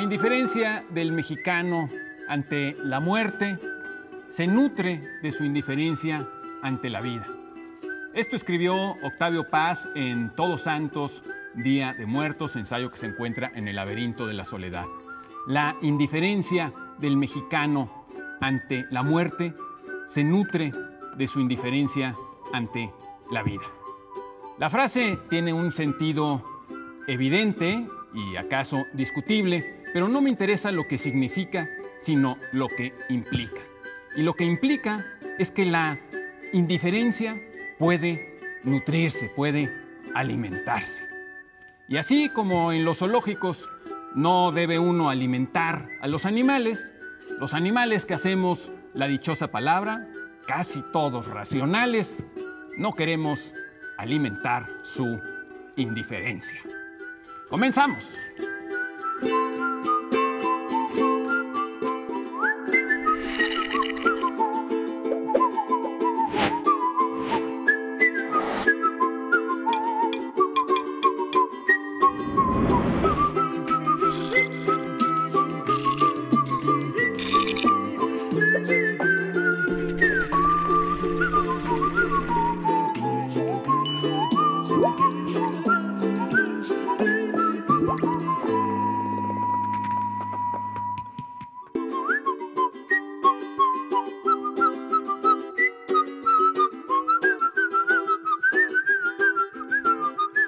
indiferencia del mexicano ante la muerte se nutre de su indiferencia ante la vida. Esto escribió Octavio Paz en Todos Santos, Día de Muertos, ensayo que se encuentra en El laberinto de la soledad. La indiferencia del mexicano ante la muerte se nutre de su indiferencia ante la vida. La frase tiene un sentido evidente y acaso discutible, pero no me interesa lo que significa, sino lo que implica. Y lo que implica es que la indiferencia puede nutrirse, puede alimentarse. Y así como en los zoológicos no debe uno alimentar a los animales que hacemos la dichosa palabra, casi todos racionales, no queremos alimentar su indiferencia. ¡Comenzamos!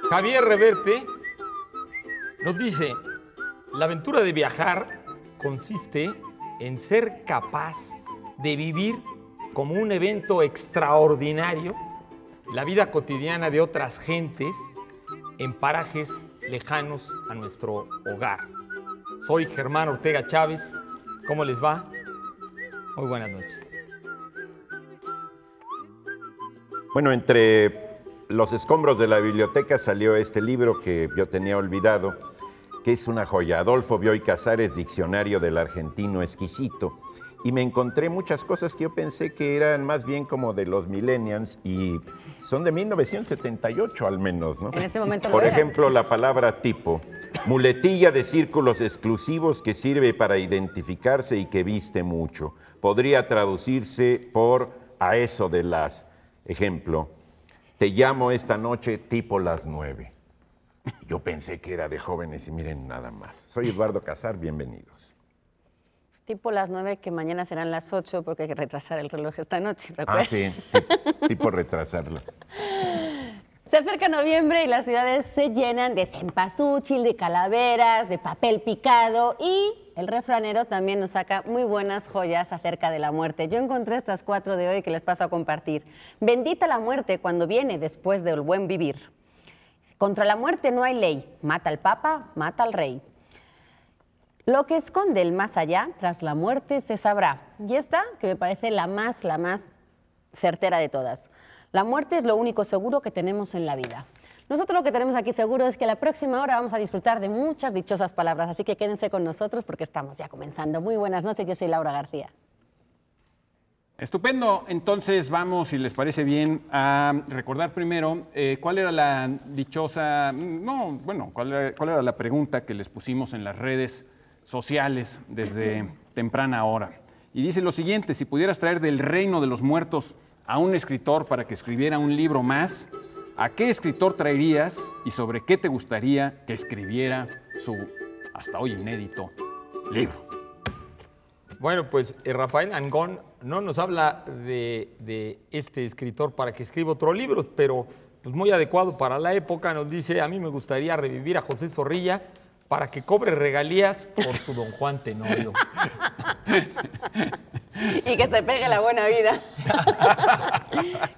Javier Reverte nos dice, la aventura de viajar consiste en ser capaz de vivir como un evento extraordinario la vida cotidiana de otras gentes en parajes lejanos a nuestro hogar. Soy Germán Ortega Chávez, ¿cómo les va? Muy buenas noches. Bueno, entre los escombros de la biblioteca salió este libro que yo tenía olvidado, que es una joya. Adolfo Bioy Casares, Diccionario del Argentino Exquisito. Y me encontré muchas cosas que yo pensé que eran más bien como de los millennials y son de 1978 al menos, ¿no? En ese momento Por ejemplo, la palabra tipo, muletilla de círculos exclusivos que sirve para identificarse y que viste mucho. Podría traducirse por a eso de las. Ejemplo, te llamo esta noche tipo las 9. Yo pensé que era de jóvenes y miren nada más. Soy Eduardo Casar, bienvenidos. Tipo las 9, que mañana serán las 8 porque hay que retrasar el reloj esta noche, ¿recuerdas? Ah, sí, tipo retrasarlo. Se acerca noviembre y las ciudades se llenan de cempasúchil, de calaveras, de papel picado y el refranero también nos saca muy buenas joyas acerca de la muerte. Yo encontré estas 4 de hoy que les paso a compartir. Bendita la muerte cuando viene después del buen vivir. Contra la muerte no hay ley. Mata al papa, mata al rey. Lo que esconde el más allá, tras la muerte se sabrá. Y esta, que me parece la más certera de todas. La muerte es lo único seguro que tenemos en la vida. Nosotros lo que tenemos aquí seguro es que la próxima hora vamos a disfrutar de muchas dichosas palabras, así que quédense con nosotros porque estamos ya comenzando. Muy buenas noches, yo soy Laura García. Estupendo, entonces vamos, si les parece bien, a recordar primero cuál era la dichosa, cuál era la pregunta que les pusimos en las redes sociales desde temprana hora. Y dice lo siguiente: si pudieras traer del reino de los muertos a un escritor para que escribiera un libro más, ¿a qué escritor traerías y sobre qué te gustaría que escribiera su, hasta hoy inédito, libro? Bueno, pues Rafael Angón no nos habla de este escritor para que escriba otro libro, pero pues muy adecuado para la época. Nos dice, a mí me gustaría revivir a José Zorrilla para que cobre regalías por su Don Juan Tenorio. Y que se pegue la buena vida.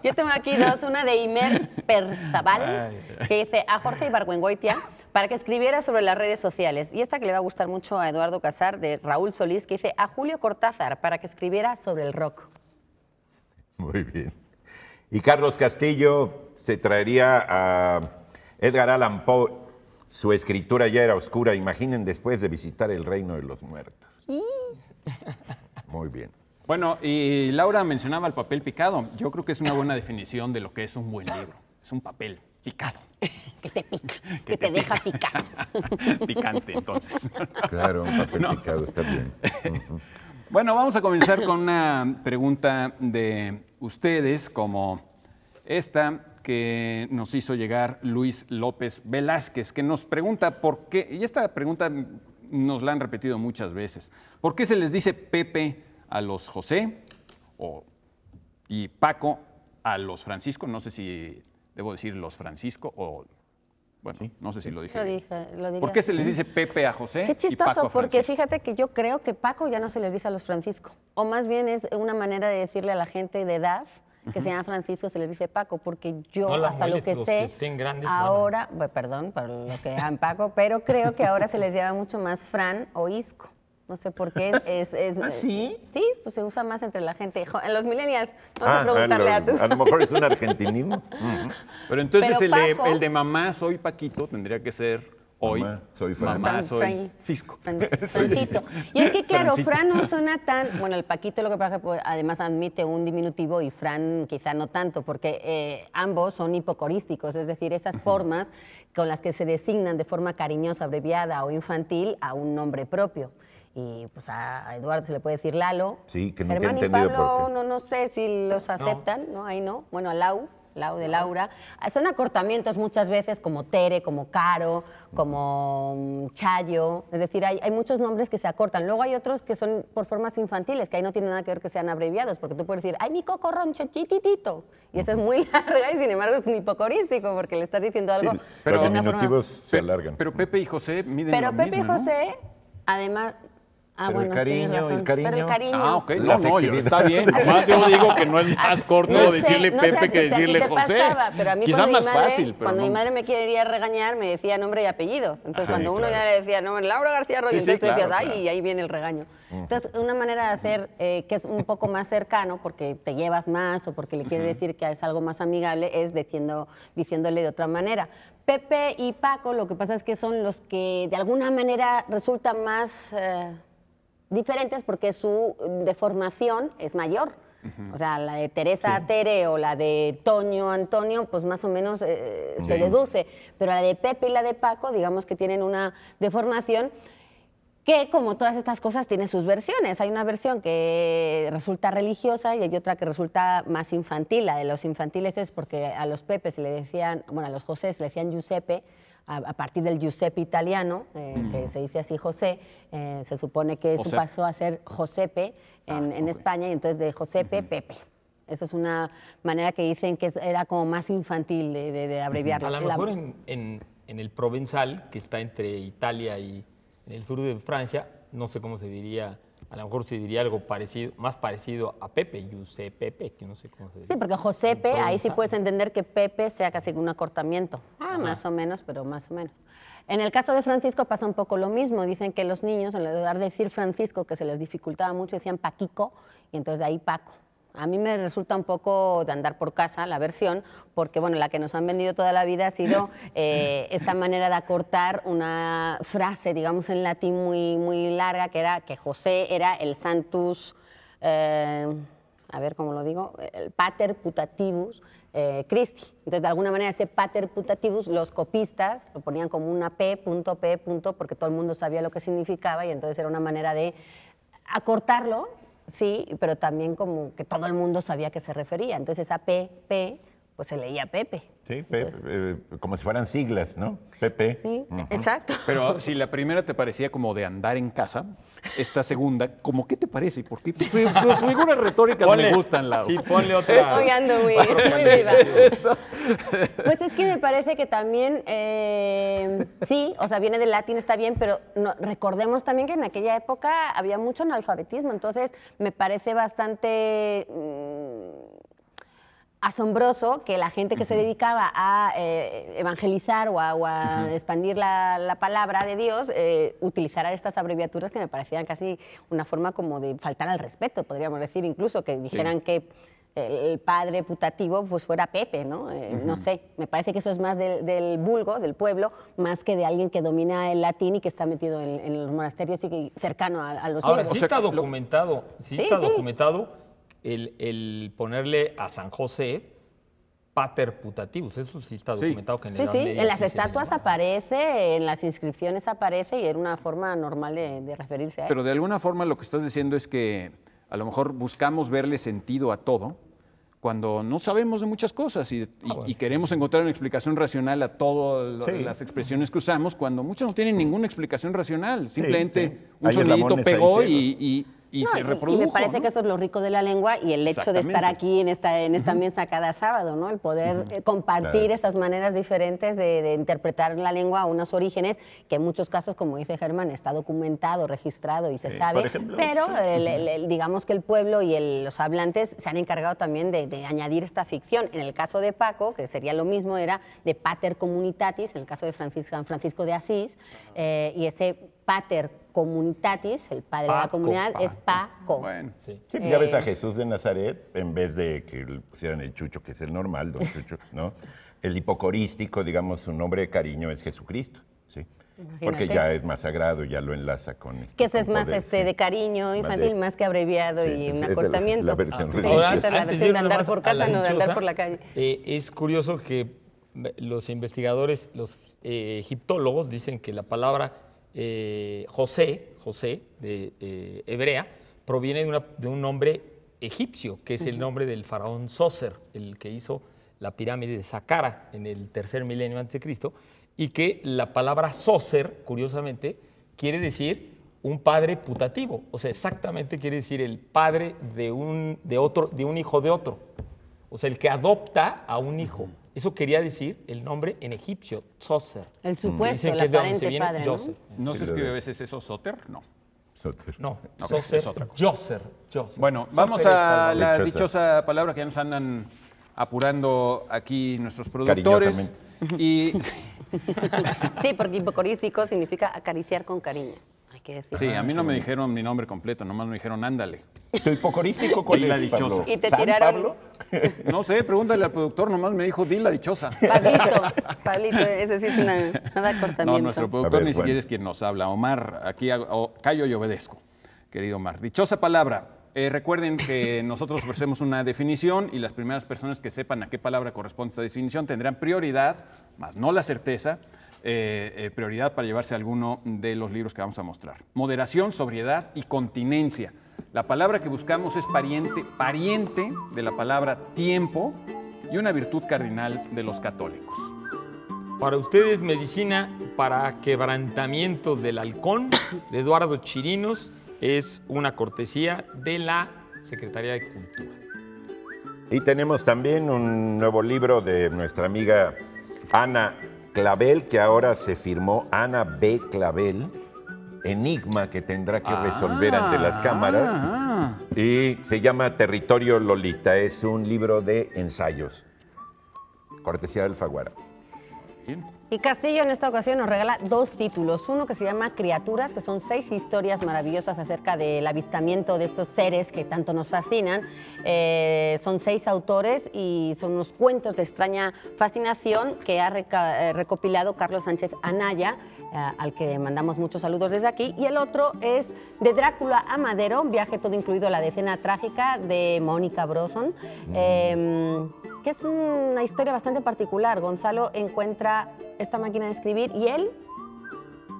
Yo tengo aquí dos, una de Imer Perzabal, que dice a Jorge Ibargüengoitia para que escribiera sobre las redes sociales. Y esta que le va a gustar mucho a Eduardo Casar, de Raúl Solís, que dice a Julio Cortázar para que escribiera sobre el rock. Muy bien. Y Carlos Castillo se traería a Edgar Allan Poe. Su escritura ya era oscura, imaginen después de visitar el reino de los muertos. Muy bien. Bueno, y Laura mencionaba el papel picado. Yo creo que es una buena definición de lo que es un buen libro. Es un papel picado. Que te pica, que te deja picado. Picante, entonces. Claro, un papel No. picado está bien. Bueno, vamos a comenzar con una pregunta de ustedes, como esta que nos hizo llegar Luis López Velázquez, que nos pregunta por qué, y esta pregunta nos la han repetido muchas veces, ¿por qué se les dice Pepe a los José y Paco a los Francisco? No sé si debo decir los Francisco o, bueno, no sé si lo dije Lo bien. dije, lo diría ¿Por qué se así. les dice Pepe a José Qué y Paco chistoso, a porque Francisco? fíjate que yo creo que Paco ya no se les dice a los Francisco. O más bien es una manera de decirle a la gente de edad que se llama Francisco, se les dice Paco, porque yo, No la hasta lo molestes, que los sé, que estén grandes, ahora, perdón por los que llaman Paco, pero creo que ahora se les llama mucho más Fran o Isco. No sé por qué. ¿Ah, sí? Sí, pues se usa más entre la gente. En los millennials, vamos a preguntarle a tus... A lo mejor es un argentinismo. Pero entonces Pero Paco- el de mamá soy Paquito tendría que ser hoy. Mamá, soy Fran. Mamá soy Cisco. Francito. Y es que, claro, Francito. Fran no suena tan... Bueno, el Paquito lo que pasa es que pues, además admite un diminutivo y Fran quizá no tanto, porque ambos son hipocorísticos, es decir, esas formas con las que se designan de forma cariñosa, abreviada o infantil a un nombre propio. Y pues a Eduardo se le puede decir Lalo. Sí, que nunca he Germán y entendido Pablo, por qué. no sé si los aceptan, ¿no? Ahí no. Bueno, a Lau de Laura. Son acortamientos muchas veces como Tere, como Caro, como Chayo. Es decir, hay muchos nombres que se acortan. Luego hay otros que son por formas infantiles, que ahí no tiene nada que ver que sean abreviados, porque tú puedes decir, ¡ay, mi cocorroncho chititito! Y esa es muy larga y sin embargo es un hipocorístico, porque le estás diciendo algo. Sí, pero los de una forma- diminutivos se alargan. Pero Pepe y José miden Pero lo Pepe mismo, y ¿no? José, además... Ah, Pero el bueno, tienes cariño, razón. el cariño. Pero el cariño. Ah, ok. La No, afectividad. está bien. Nomás yo digo que no es más corto No sé, decirle no sé Pepe a que ti- si a ti decirle te José. pasaba, pero a mí Quizá cuando más mi madre, fácil, pero cuando no. mi madre me quería regañar, me decía nombre y apellidos. Entonces, Sí, cuando uno claro. ya le decía, no, Laura García Arroyo, Sí, sí, entonces tú decías, claro, ay, claro. ahí viene el regaño. Entonces, una manera de hacer que es un poco más cercano, porque te llevas más o porque le quiere decir que es algo más amigable, es diciéndole de otra manera. Pepe y Paco, lo que pasa es que son los que de alguna manera resultan más... diferentes porque su deformación es mayor. O sea, la de Teresa Tere o la de Toño Antonio, pues más o menos se deduce. Pero la de Pepe y la de Paco, digamos que tienen una deformación que, como todas estas cosas, tiene sus versiones. Hay una versión que resulta religiosa y hay otra que resulta más infantil. La de los infantiles es porque a los Pepe se le decían, bueno, a los José se le decían Giuseppe, a partir del Giuseppe italiano, que se dice así José, se supone que eso Josep. pasó a ser Josepe en España, y entonces de Josepe, Pepe. Eso es una manera que dicen que era como más infantil de abreviarlo. A lo La- mejor en el Provenzal, que está entre Italia y en el sur de Francia, no sé cómo se diría, a lo mejor se diría algo parecido, más parecido a Pepe, Giuseppe Pepe, que no sé cómo se dice. Sí, porque Josepe, ahí sí Provenzal. puedes entender que Pepe sea casi un acortamiento. Más o menos, pero más o menos. En el caso de Francisco pasa un poco lo mismo. Dicen que los niños, en lugar de decir Francisco, que se les dificultaba mucho, decían Paquico, y entonces de ahí Paco. A mí me resulta un poco de andar por casa la versión, porque bueno, la que nos han vendido toda la vida ha sido esta manera de acortar una frase, digamos en latín muy larga, que era que José era el Santus, a ver cómo lo digo, el Pater Putativus Christi. Entonces, de alguna manera, ese Pater Putativus, los copistas lo ponían como una P, porque todo el mundo sabía lo que significaba y entonces era una manera de acortarlo, sí, pero también como que todo el mundo sabía a qué se refería. Entonces, esa P, pues se leía Pepe. Sí, como si fueran siglas, ¿no? Pepe. Sí, exacto. Pero si la primera te parecía como de andar en casa, esta segunda, ¿cómo qué te parece? Porque sus figuras retóricas me gustan, Lau. Sí, ponle otra. Hoy ando muy viva. Pues es que me parece que también, sí, o sea, viene del latín, está bien, pero recordemos también que en aquella época había mucho analfabetismo, entonces me parece bastante asombroso que la gente que se dedicaba a evangelizar o a expandir la palabra de Dios utilizara estas abreviaturas que me parecían casi una forma como de faltar al respeto, podríamos decir, incluso que dijeran que el padre putativo pues fuera Pepe, ¿no? No sé, me parece que eso es más del vulgo, del pueblo, más que de alguien que domina el latín y que está metido en los monasterios y que cercano a los Ahora, libros. sí está documentado, Sí, sí. el ponerle a San José pater putativus. Eso sí está documentado que en Sí, la Edad sí, Media en las sí se estatuas llamaba. aparece, en las inscripciones aparece y era una forma normal de referirse a él. Pero de alguna forma lo que estás diciendo es que a lo mejor buscamos verle sentido a todo cuando no sabemos de muchas cosas y queremos encontrar una explicación racional a todas Sí. las expresiones que usamos, cuando muchas no tienen ninguna explicación racional. Simplemente sí. un Hay sonidito eslabones ahí pegó ciegos. y No, se reprodujo. Y me parece ¿no? que eso es lo rico de la lengua y el hecho de estar Exactamente. aquí en esta mesa cada sábado, ¿no? El poder compartir Claro. esas maneras diferentes de interpretar la lengua a unos orígenes que en muchos casos, como dice Germán, está documentado, registrado y se sabe, por ejemplo, pero digamos que el pueblo y los hablantes se han encargado también de añadir esta ficción. En el caso de Paco, que sería lo mismo, era de pater communitatis, en el caso de San Francisco de Asís, y ese pater communitatis, el padre de la Paco, comunidad, es Paco. Bueno, Sí. Sí, ya ves a Jesús de Nazaret, en vez de que le pusieran el Chucho, que es el normal, don Chucho, ¿no? El hipocorístico, digamos, su nombre de cariño es Jesucristo, ¿sí? Porque Imagínate. ya es más sagrado, ya lo enlaza con... Que ese con es más poder, sí. de cariño infantil, de- más que abreviado Sí, y es un de la- acortamiento. la versión Sí, religiosa. esa es la Antes versión de irnos andar más por a casa, la no de andar dichosa, por la calle. Es curioso que los investigadores, los egiptólogos, dicen que la palabra José de hebrea, proviene de un nombre egipcio, que es el nombre del faraón Sócer, el que hizo la pirámide de Saqqara en el 3er milenio antes de Cristo, y que la palabra Sócer, curiosamente, quiere decir un padre putativo, o sea, exactamente quiere decir el padre de un hijo de otro, o sea, el que adopta a un hijo. Eso quería decir el nombre en egipcio, Sócer. El supuesto, Dicen el que es de donde se aparente viene padre, ¿no? Joseph. ¿no Sí, se lo escribe a de- veces eso Soter? No. Soter. No, Ok, Sócer, es otra cosa. Joseph. Bueno, Sócer vamos es a padre. la Dichosa. dichosa palabra que ya nos andan apurando aquí nuestros productores. Y Sí, porque hipocorístico significa acariciar con cariño, hay que decir. sí, a mí no me dijeron mi nombre completo, nomás me dijeron ándale. ¿Tu hipocorístico cuál Dila es, dichosa. Pablo? Y te ¿San tiraron- Pablo? No sé, pregúntale al productor, nomás me dijo, di la dichosa. Pablito, ese sí es nada cortamiento. No, nuestro productor A ver, ni siquiera bueno. es quien nos habla. Omar, aquí callo y obedezco, querido Omar. Dichosa palabra. Recuerden que nosotros ofrecemos una definición y las primeras personas que sepan a qué palabra corresponde esta definición tendrán prioridad, más no la certeza, prioridad para llevarse alguno de los libros que vamos a mostrar. Moderación, sobriedad y continencia. La palabra que buscamos es pariente de la palabra tiempo y una virtud cardinal de los católicos. Para ustedes, medicina para quebrantamiento del halcón, de Eduardo Chirinos, es una cortesía de la Secretaría de Cultura. Y tenemos también un nuevo libro de nuestra amiga Ana Clavel, que ahora se firmó Ana B. Clavel, Enigma que tendrá que resolver ante las cámaras. Y se llama Territorio Lolita, es un libro de ensayos. Cortesía del Alfaguara. Bien. Y Castillo en esta ocasión nos regala 2 títulos. Uno que se llama Criaturas, que son 6 historias maravillosas acerca del avistamiento de estos seres que tanto nos fascinan. Son 6 autores y son unos cuentos de extraña fascinación que ha recopilado Carlos Sánchez Anaya, al que mandamos muchos saludos desde aquí. Y el otro es de Drácula a Madero, un viaje todo incluido a la decena trágica de Mónica Broson. Que es una historia bastante particular. Gonzalo encuentra esta máquina de escribir y él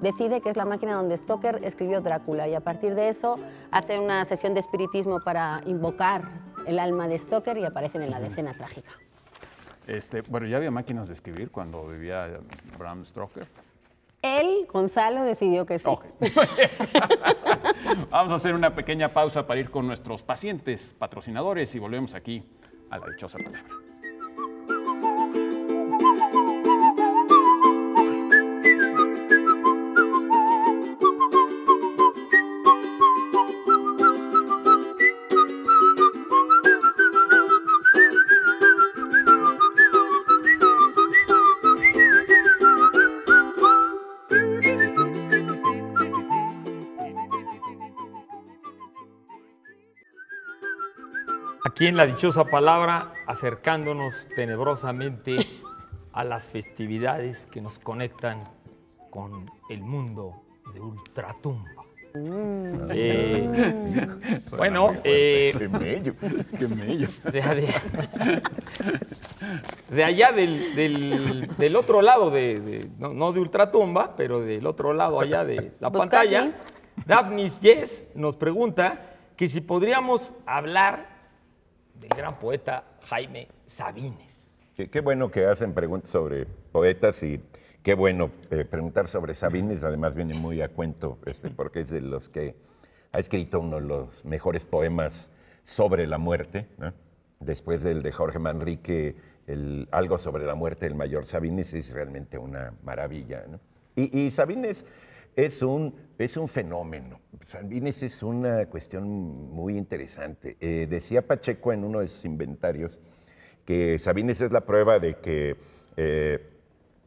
decide que es la máquina donde Stoker escribió Drácula y a partir de eso hace una sesión de espiritismo para invocar el alma de Stoker y aparecen en la decena trágica. Bueno, ya había máquinas de escribir cuando vivía Bram Stoker. Él, Gonzalo, decidió que sí. Ok. Vamos a hacer una pequeña pausa para ir con nuestros pacientes patrocinadores y volvemos aquí a la dichosa palabra. Aquí en la dichosa palabra, acercándonos tenebrosamente a las festividades que nos conectan con el mundo de Ultratumba. Bueno, Qué mello. Qué mello. de allá del otro lado, no de Ultratumba, pero del otro lado allá de la Pues pantalla, Daphnis Yes nos pregunta que si podríamos hablar del gran poeta Jaime Sabines. Qué bueno que hacen preguntas sobre poetas y qué bueno preguntar sobre Sabines. Además viene muy a cuento porque es de los que ha escrito uno de los mejores poemas sobre la muerte, ¿no? Después del de Jorge Manrique, Algo sobre la muerte del mayor Sabines es realmente una maravilla, ¿no? Y Sabines es un fenómeno. Sabines es una cuestión muy interesante. Decía Pacheco en uno de sus inventarios que Sabines es la prueba de que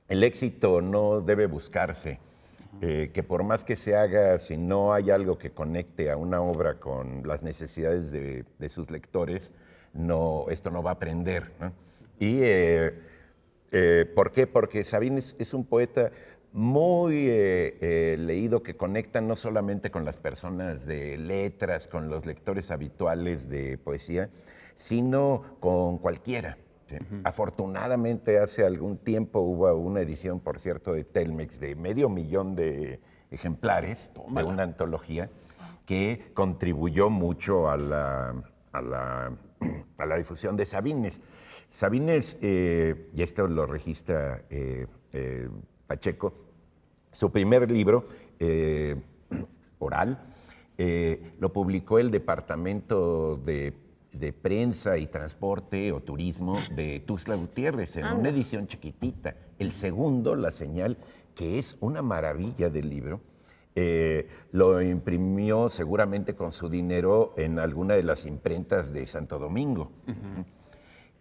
el éxito no debe buscarse, que por más que se haga, si no hay algo que conecte a una obra con las necesidades de sus lectores, esto no va a aprender, ¿no? Y ¿por qué? Porque Sabines es un poeta muy leído, que conecta no solamente con las personas de letras, con los lectores habituales de poesía, sino con cualquiera. ¿Sí? Afortunadamente, hace algún tiempo hubo una edición, por cierto, de Telmex de 500,000 de ejemplares, de una antología, que contribuyó mucho a la difusión de Sabines. Sabines, y esto lo registra Pacheco, su primer libro, oral, lo publicó el Departamento de Prensa y Transporte o Turismo de Tuxtla Gutiérrez, en una edición chiquitita. El segundo, La Señal, que es una maravilla del libro, lo imprimió seguramente con su dinero en alguna de las imprentas de Santo Domingo.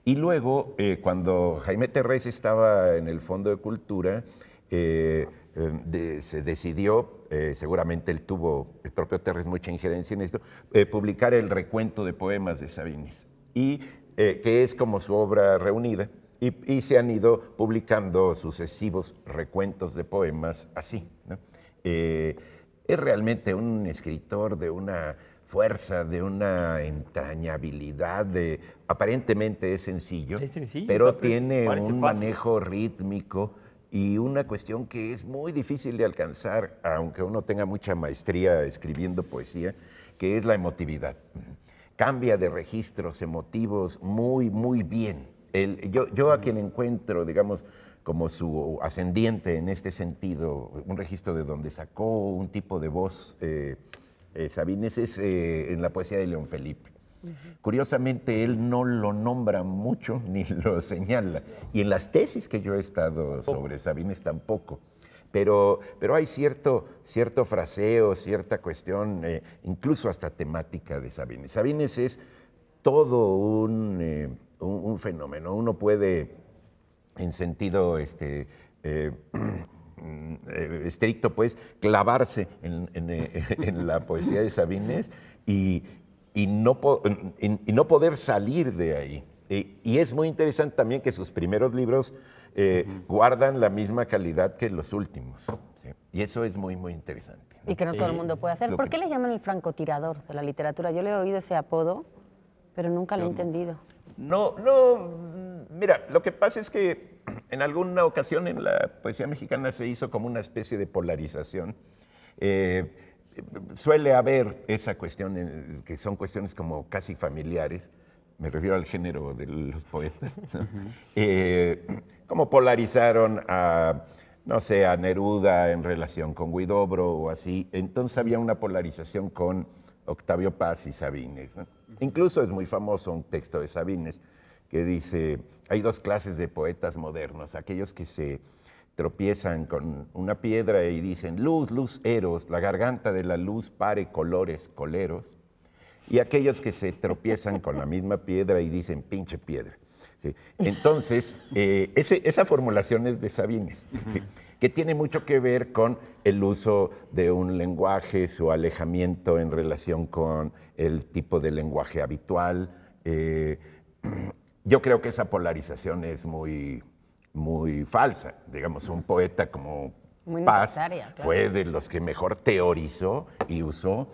Y luego, cuando Jaime Terrés estaba en el Fondo de Cultura, se decidió, seguramente el propio Terrés mucha injerencia en esto, publicar el recuento de poemas de Sabines, y que es como su obra reunida, y se han ido publicando sucesivos recuentos de poemas así, ¿no? Es realmente un escritor de una fuerza, de una entrañabilidad, aparentemente es sencillo, pero tiene un manejo rítmico y una cuestión que es muy difícil de alcanzar, aunque uno tenga mucha maestría escribiendo poesía, que es la emotividad. Cambia de registros emotivos muy, muy bien. Yo a quien encuentro, digamos, como su ascendiente en este sentido, un registro de donde sacó un tipo de voz Sabines, es en la poesía de León Felipe. Curiosamente, él no lo nombra mucho ni lo señala. Y en las tesis que yo he estado sobre Sabines tampoco. Pero hay cierto fraseo, cierta cuestión, incluso hasta temática de Sabines. Sabines es todo un fenómeno. Uno puede, en sentido estricto, pues, clavarse en la poesía de Sabines y no poder salir de ahí. Y es muy interesante también que sus primeros libros guardan la misma calidad que los últimos. ¿Sí? Y eso es muy, muy interesante, ¿no? Y que no todo el mundo puede hacer. ¿Por qué le llaman el francotirador de la literatura? Yo le he oído ese apodo, pero nunca lo he entendido. No, mira, lo que pasa es que en alguna ocasión en la poesía mexicana se hizo como una especie de polarización. Suele haber esa cuestión, que son cuestiones como casi familiares, me refiero al género de los poetas, ¿no? Como polarizaron no sé, a Neruda en relación con Huidobro o así. Entonces había una polarización con Octavio Paz y Sabines, ¿no? Incluso es muy famoso un texto de Sabines que dice, hay dos clases de poetas modernos, aquellos que se tropiezan con una piedra y dicen, luz, luz, eros, la garganta de la luz pare colores, coleros, y aquellos que se tropiezan con la misma piedra y dicen, pinche piedra. ¿Sí? Entonces, esa formulación es de Sabines, ¿sí? Que tiene mucho que ver con el uso de un lenguaje, su alejamiento en relación con el tipo de lenguaje habitual. Yo creo que esa polarización es muy, muy falsa. Digamos, un poeta como Muy Paz necesaria, claro. fue de los que mejor teorizó y usó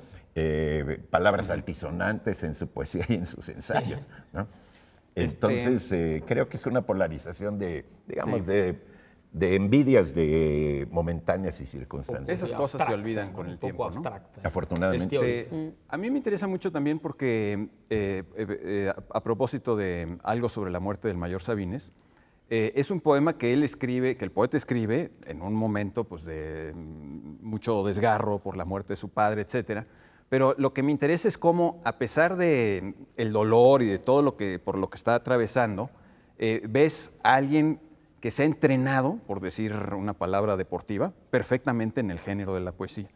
palabras altisonantes en su poesía y en sus ensayos, ¿no? Entonces, creo que es una polarización de, digamos, Sí. de envidias de momentáneas y circunstancias. Esas cosas se olvidan con el un poco tiempo, ¿no? abstracta. Afortunadamente. A mí me interesa mucho también porque, a propósito de algo sobre la muerte del mayor Sabines, es un poema que él escribe, que el poeta escribe en un momento pues, de mucho desgarro por la muerte de su padre, etcétera. Pero lo que me interesa es cómo, a pesar de el dolor y de todo lo que por lo que está atravesando, ves a alguien que se ha entrenado, por decir una palabra deportiva, perfectamente en el género de la poesía.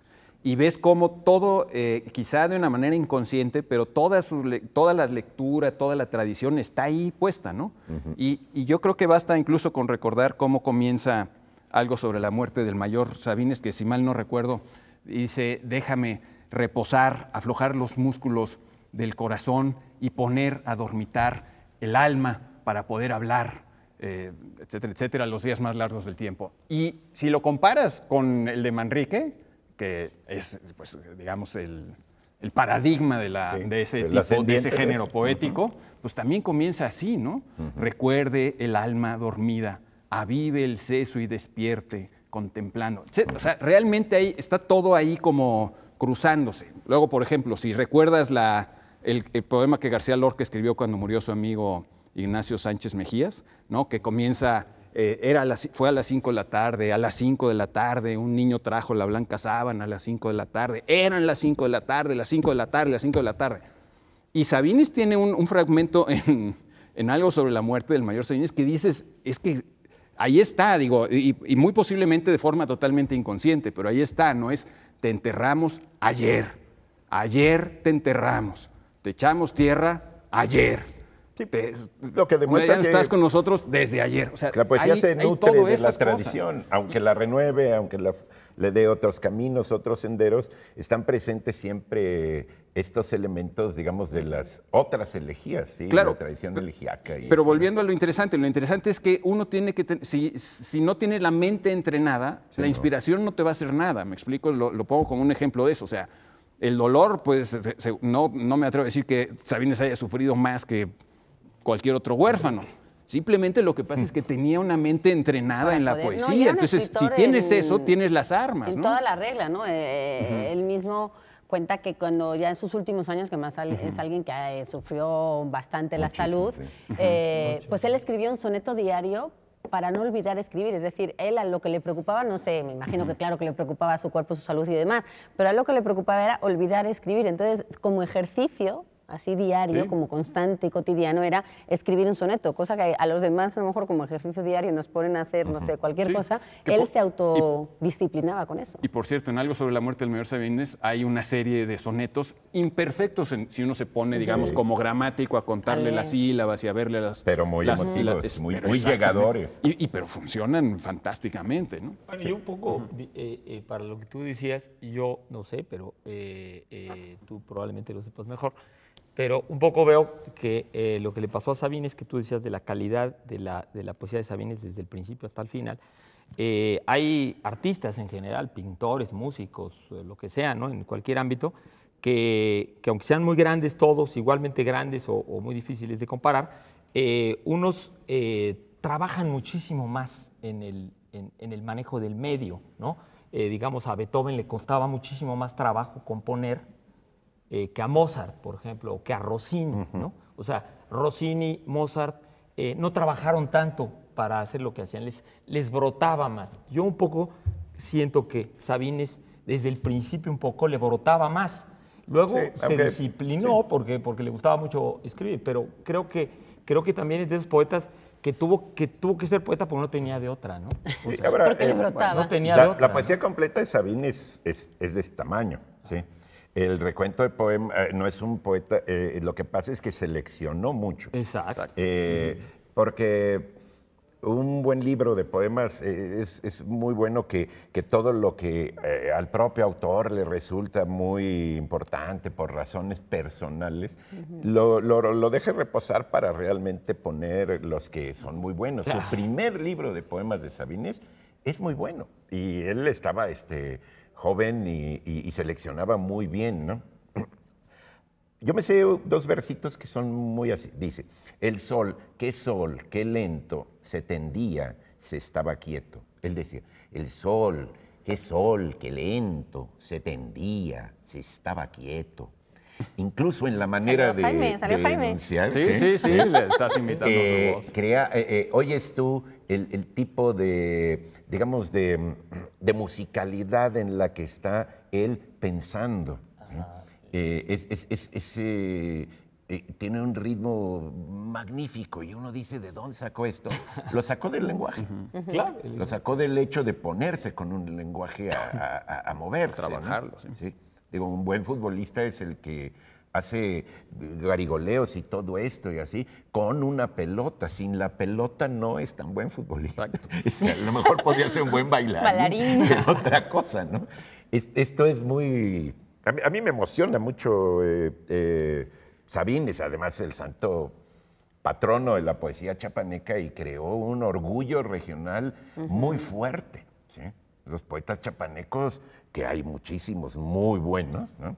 Y ves cómo todo, quizá de una manera inconsciente, pero toda la lectura, toda la tradición está ahí puesta, ¿no? Y yo creo que basta incluso con recordar cómo comienza algo sobre la muerte del mayor Sabines, que si mal no recuerdo, dice, déjame reposar, aflojar los músculos del corazón y poner a dormitar el alma para poder hablar, etcétera, etcétera, los días más largos del tiempo. Y si lo comparas con el de Manrique, que es, pues, digamos, el paradigma de ese tipo, de ese género poético, pues también comienza así, ¿no? Recuerde el alma dormida, avive el seso y despierte, contemplando. O sea, realmente ahí está todo ahí como cruzándose. Luego, por ejemplo, si recuerdas el poema que García Lorca escribió cuando murió su amigo Ignacio Sánchez Mejías, ¿no? Que comienza, fue a las 5 de la tarde, a las 5 de la tarde, un niño trajo la blanca sábana a las 5 de la tarde, eran las 5 de la tarde, las 5 de la tarde, las 5 de la tarde. Y Sabines tiene un fragmento en algo sobre la muerte del mayor Sabines que dices, es que ahí está, digo, y muy posiblemente de forma totalmente inconsciente, pero ahí está, ¿no? Es, te enterramos ayer te enterramos, te echamos tierra ayer. Sí, lo que demuestra ya que estás con nosotros desde ayer. O sea, la poesía se nutre de la esas tradición, aunque la renueve, aunque le dé otros caminos, otros senderos, están presentes siempre estos elementos, digamos, de las otras elegías, ¿sí? Claro, la tradición elegíaca. Pero volviendo a lo interesante es que uno tiene que, si no tiene la mente entrenada, Sí, la inspiración no te va a hacer nada. Me explico, lo pongo como un ejemplo de eso. O sea, el dolor, pues no me atrevo a decir que Sabines haya sufrido más que cualquier otro huérfano. Simplemente lo que pasa es que tenía una mente entrenada Para en la poder- no, y poesía. era un Entonces, si escritor tienes en- eso, tienes las armas, En ¿no? toda la regla, ¿no? Él mismo cuenta que cuando ya en sus últimos años, que más es alguien que sufrió bastante la Muchísimo, salud, sí. pues él escribió un soneto diario para no olvidar escribir. Es decir, él a lo que le preocupaba, no sé, me imagino que claro que le preocupaba su cuerpo, su salud y demás, pero a lo que le preocupaba era olvidar escribir. Entonces, como ejercicio, así diario, Sí. como constante y cotidiano, era escribir un soneto, cosa que a los demás, a lo mejor como ejercicio diario, nos ponen a hacer, no sé, cualquier Sí, cosa, que él po- se autodisciplinaba con eso. Y por cierto, en algo sobre la muerte del mayor Sabines hay una serie de sonetos imperfectos si uno se pone, digamos, como gramático a contarle Ale. las sílabas y a verle las... Pero muy emotivos, muy exactamente. llegadores. Pero funcionan fantásticamente, ¿no? Bueno, yo un poco, para lo que tú decías, yo no sé, pero tú probablemente lo sepas mejor, pero un poco veo que lo que le pasó a Sabines, que tú decías de la calidad de la poesía de Sabines desde el principio hasta el final, hay artistas en general, pintores, músicos, lo que sea, ¿no? En cualquier ámbito, que aunque sean muy grandes todos, igualmente grandes o muy difíciles de comparar, unos trabajan muchísimo más en el manejo del medio, ¿no? Digamos, a Beethoven le costaba muchísimo más trabajo componer que a Mozart, por ejemplo, o que a Rossini, ¿no? O sea, Rossini, Mozart, no trabajaron tanto para hacer lo que hacían, les brotaba más. Yo un poco siento que Sabines, desde el principio un poco, le brotaba más. Luego Sí, se aunque- disciplinó porque le gustaba mucho escribir, pero creo que también es de esos poetas que tuvo que ser poeta porque no tenía de otra, ¿no? O Sí, sea, ahora, Porque le brotaba. no tenía de La otra. poesía ¿no? completa de Sabines es de este tamaño, ¿sí? El recuento de poema no es un poeta, lo que pasa es que seleccionó mucho. Exacto. Porque un buen libro de poemas es muy bueno que todo lo que al propio autor le resulta muy importante por razones personales, lo deje reposar para realmente poner los que son muy buenos. Su primer libro de poemas de Sabines es muy bueno. Y él estaba joven y seleccionaba muy bien, ¿no? Yo me sé 2 versitos que son muy así. Dice, el sol, qué lento, se tendía, se estaba quieto. Él decía, el sol, qué lento, se tendía, se estaba quieto. Incluso en la manera salió Jaime. enunciar, Sí, le estás imitando su voz. oyes tú el tipo de, digamos, de musicalidad en la que está él pensando. ¿Sí? Tiene un ritmo magnífico y uno dice, ¿de dónde sacó esto? Lo sacó del lenguaje. Claro. Lo sacó del hecho de ponerse con un lenguaje a moverse. Trabajarlo, ¿no? sí. Sí. Digo, un buen futbolista es el que hace garigoleos y todo esto y así, con una pelota. Sin la pelota no es tan buen futbolista. A lo mejor podría ser un buen bailarín. Es otra cosa, ¿no? Esto es muy... A mí me emociona mucho Sabines, además el santo patrono de la poesía chapaneca, y creó un orgullo regional muy fuerte. ¿Sí? Los poetas chapanecos, que hay muchísimos muy buenos, ¿no?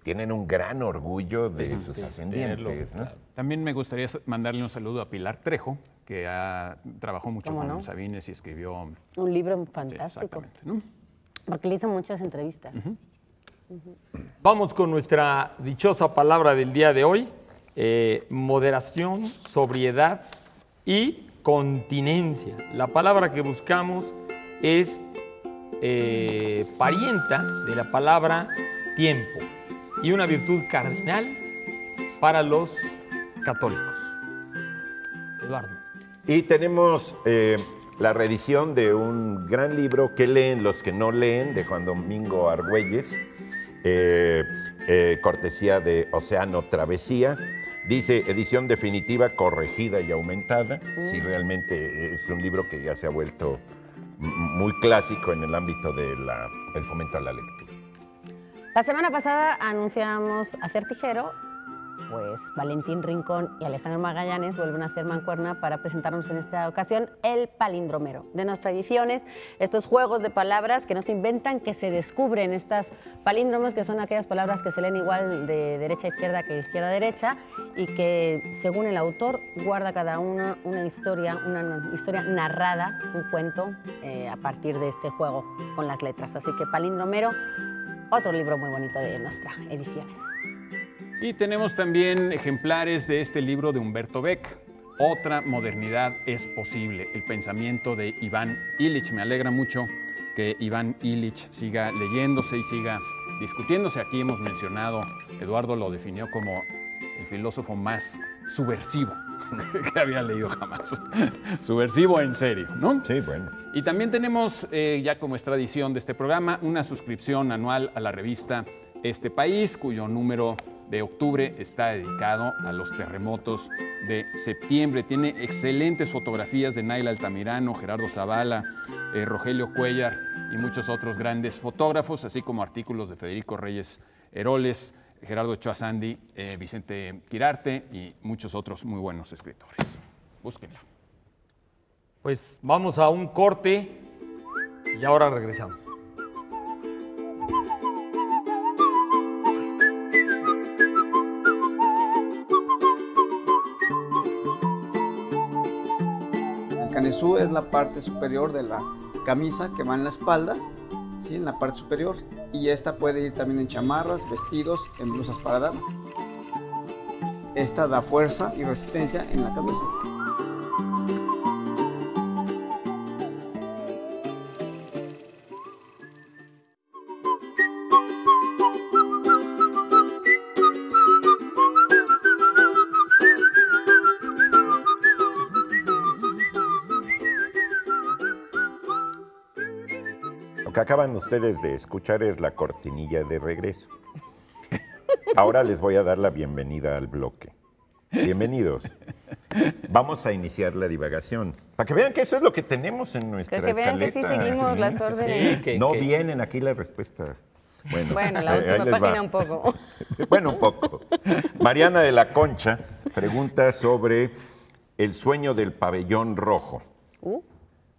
Tienen un gran orgullo de sus ascendientes, ¿no? También me gustaría mandarle un saludo a Pilar Trejo, que trabajó mucho ¿Cómo con no? Sabines y escribió... Un libro Sí, fantástico. exactamente, ¿no? Porque le hizo muchas entrevistas. Vamos con nuestra dichosa palabra del día de hoy. Moderación, sobriedad y continencia. La palabra que buscamos es parienta de la palabra tiempo y una virtud cardinal para los católicos. Eduardo. Y tenemos la reedición de un gran libro que leen los que no leen, de Juan Domingo Argüelles, cortesía de Océano Travesía. Dice edición definitiva, corregida y aumentada. Sí, realmente es un libro que ya se ha vuelto muy clásico en el ámbito del fomento a la lectura. La semana pasada anunciamos Acertijero, pues Valentín Rincón y Alejandro Magallanes vuelven a hacer mancuerna para presentarnos en esta ocasión el palindromero de nuestras ediciones, estos juegos de palabras que no se inventan, que se descubren, estas palíndromos, que son aquellas palabras que se leen igual de derecha a izquierda que de izquierda a derecha y que, según el autor, guarda cada una una historia narrada, un cuento, a partir de este juego con las letras. Así que palindromero, otro libro muy bonito de nuestras ediciones. Y tenemos también ejemplares de este libro de Humberto Beck, Otra modernidad es posible, el pensamiento de Iván Illich. Me alegra mucho que Iván Illich siga leyéndose y siga discutiéndose. Aquí hemos mencionado, Eduardo lo definió como el filósofo más subversivo que había leído jamás. Subversivo en serio, ¿no? Sí, bueno. Y también tenemos, ya como es tradición de este programa, una suscripción anual a la revista Este País, cuyo número de octubre está dedicado a los terremotos de septiembre. Tiene excelentes fotografías de Naila Altamirano, Gerardo Zavala, Rogelio Cuellar y muchos otros grandes fotógrafos, así como artículos de Federico Reyes Heroles, Gerardo Ochoa Sandi, Vicente Quirarte y muchos otros muy buenos escritores. Búsquenla. Pues vamos a un corte y ahora regresamos. El canesú es la parte superior de la camisa que va en la espalda, ¿sí? En la parte superior. Y esta puede ir también en chamarras, vestidos, en blusas para dama. Esta da fuerza y resistencia en la camisa. Lo que acaban ustedes de escuchar es la cortinilla de regreso. Ahora les voy a dar la bienvenida al bloque. Bienvenidos. Vamos a iniciar la divagación. Para que vean que eso es lo que tenemos en nuestra Que vean que sí escaleta. seguimos las órdenes. Sí, que- No que- vienen aquí las respuestas. Bueno, Bueno, ahí la última les va. página un poco. Bueno, un poco. Mariana de la Concha pregunta sobre el sueño del pabellón rojo.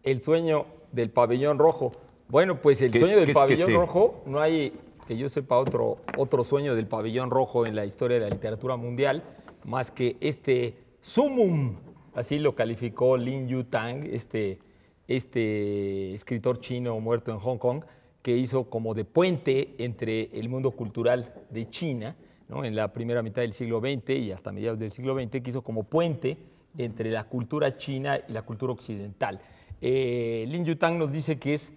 El sueño del pabellón rojo. Bueno, pues el ¿Qué sueño es- del qué es que pabellón sí? rojo, no hay, que yo sepa, otro sueño del pabellón rojo en la historia de la literatura mundial, más que este sumum, así lo calificó Lin Yutang, este escritor chino muerto en Hong Kong, que hizo como de puente entre el mundo cultural de China, ¿no? En la primera mitad del siglo XX y hasta mediados del siglo XX, que hizo como puente entre la cultura china y la cultura occidental. Lin Yutang nos dice que es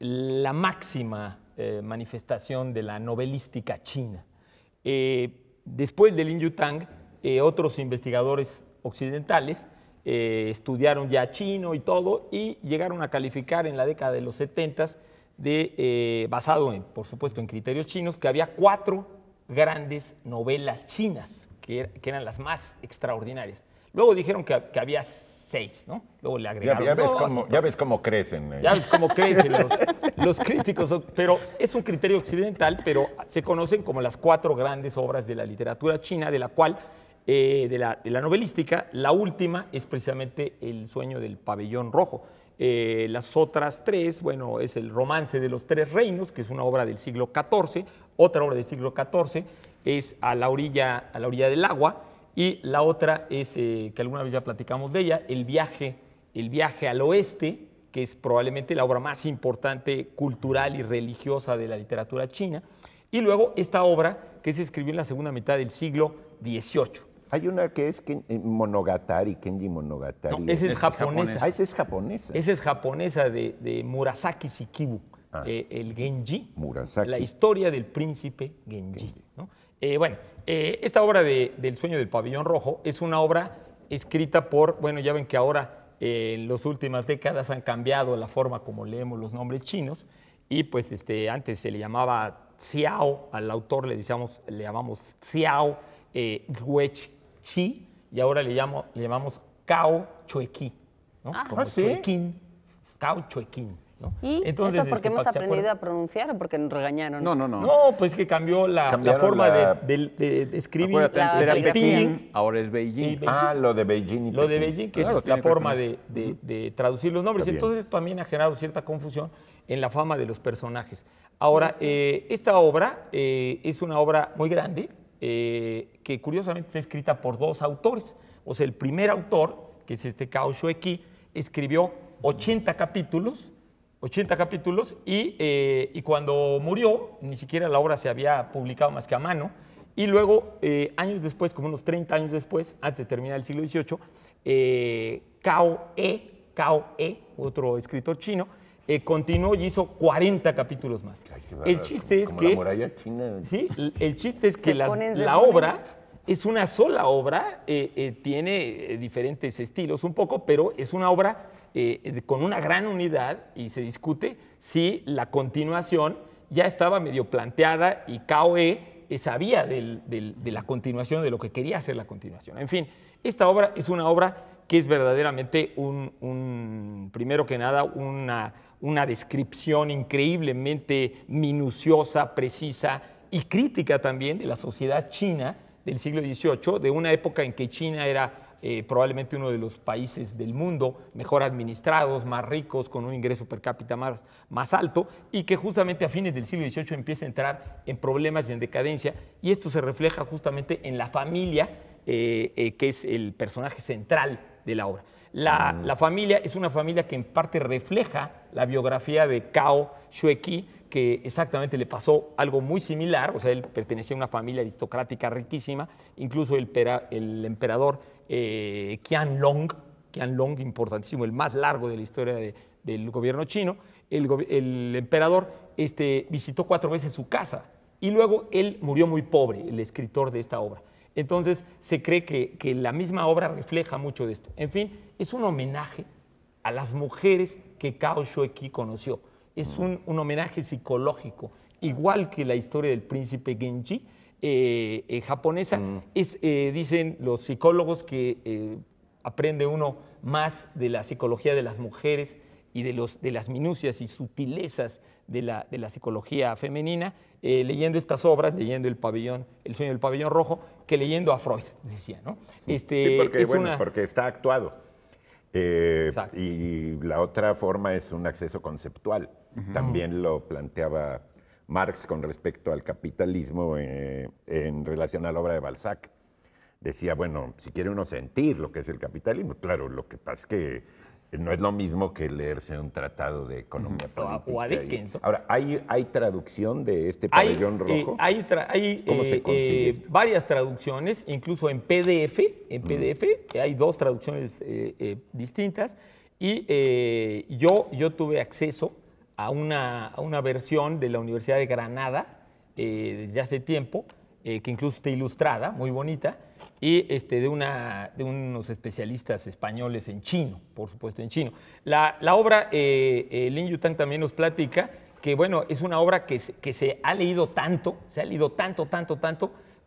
la máxima manifestación de la novelística china. Después de Lin Yutang, otros investigadores occidentales estudiaron ya chino y todo y llegaron a calificar en la década de los 70 basado, por supuesto, en criterios chinos, que había 4 grandes novelas chinas que eran las más extraordinarias. Luego dijeron que había 6, ¿no? Luego le agregaron Ya ves cómo crecen. ya ves cómo crecen los críticos, pero es un criterio occidental, pero se conocen como las 4 grandes obras de la literatura china, de la cual, de la novelística, la última es precisamente El sueño del pabellón rojo. Las otras 3, bueno, es El romance de los 3 reinos, que es una obra del siglo XIV, otra obra del siglo XIV es A la orilla del agua, y la otra es, que alguna vez ya platicamos de ella, el viaje al oeste, que es probablemente la obra más importante cultural y religiosa de la literatura china. Y luego esta obra que se escribió en la segunda mitad del siglo XVIII. Hay una que es Monogatari, Kenji Monogatari. No, esa es japonesa. Esa es japonesa. Esa es japonesa de Murasaki Shikibu, el Genji, Murasaki. la historia del príncipe Genji. ¿No? Bueno, esta obra del sueño del pabellón rojo es una obra escrita por, bueno, ya ven que ahora en las últimas décadas han cambiado la forma como leemos los nombres chinos y pues antes se le llamaba Xiao, al autor le llamamos Xiao Guech-chi y ahora le llamamos Cao Chueqin, ¿no? Como ¿sí? Chuequín, Cao Chuequín. ¿no? ¿Y Entonces, eso porque hemos para que se aprendido acuerden. a pronunciar o porque nos regañaron? No. No, pues que cambió la Cambiaron forma la- de escribir. Acuérdate, La antes era caligrafía. Pekín, ahora es Beijing. Lo de Beijing y Lo de Pekín. Beijing, que Claro, es tiene la que ver forma con eso. de traducir los nombres. Está bien. Entonces también ha generado cierta confusión en la fama de los personajes. Ahora, esta obra es una obra muy grande que curiosamente está escrita por 2 autores. O sea, el primer autor, que es Cao Xueqi, escribió 80 capítulos y cuando murió, ni siquiera la obra se había publicado más que a mano. Y luego, años después, como unos 30 años después, antes de terminar el siglo XVIII, Cao E, otro escritor chino, continuó y hizo 40 capítulos más. Ay, qué El bárbaro. chiste es Como que la muralla china. sí, el chiste es que Se la ponen. obra es una sola obra, tiene diferentes estilos un poco, pero es una obra con una gran unidad y se discute si la continuación ya estaba medio planteada y Cao sabía de la continuación, de lo que quería hacer la continuación. En fin, esta obra es una obra que es verdaderamente primero que nada, una descripción increíblemente minuciosa, precisa y crítica también de la sociedad china del siglo XVIII, de una época en que China era probablemente uno de los países del mundo mejor administrados, más ricos, con un ingreso per cápita más alto, y que justamente a fines del siglo XVIII empieza a entrar en problemas y en decadencia, y esto se refleja justamente en la familia, que es el personaje central de la obra. La familia es una familia que en parte refleja la biografía de Cao Xueqi, que exactamente le pasó algo muy similar, o sea, él pertenecía a una familia aristocrática riquísima, incluso el emperador Qianlong, importantísimo, el más largo de la historia del gobierno chino, el emperador visitó 4 veces su casa y luego él murió muy pobre, el escritor de esta obra. Entonces se cree que la misma obra refleja mucho de esto. En fin, es un homenaje a las mujeres que Cao Xueqi conoció. Es un homenaje psicológico, igual que la historia del príncipe Genji japonesa. Dicen los psicólogos que aprende uno más de la psicología de las mujeres y de las minucias y sutilezas de la psicología femenina, leyendo estas obras, leyendo El sueño del pabellón rojo, que leyendo a Freud, decía, ¿no? Sí, porque está actuado. Exacto. Y la otra forma es un acceso conceptual. También lo planteaba Marx con respecto al capitalismo en relación a la obra de Balzac. Decía, bueno, si quiere uno sentir lo que es el capitalismo, claro, lo que pasa es que no es lo mismo que leerse un tratado de economía política. O a Dickens, ¿no? Ahora, ¿hay traducción de este pabellón rojo? ¿Cómo se consigue esto? Varias traducciones, incluso en PDF. Hay 2 traducciones distintas. Y yo tuve acceso a una versión de la Universidad de Granada desde hace tiempo, que incluso está ilustrada, muy bonita, y de unos especialistas españoles en chino, por supuesto en chino. La obra, Lin Yutang también nos platica que, bueno, es una obra que se ha leído tanto,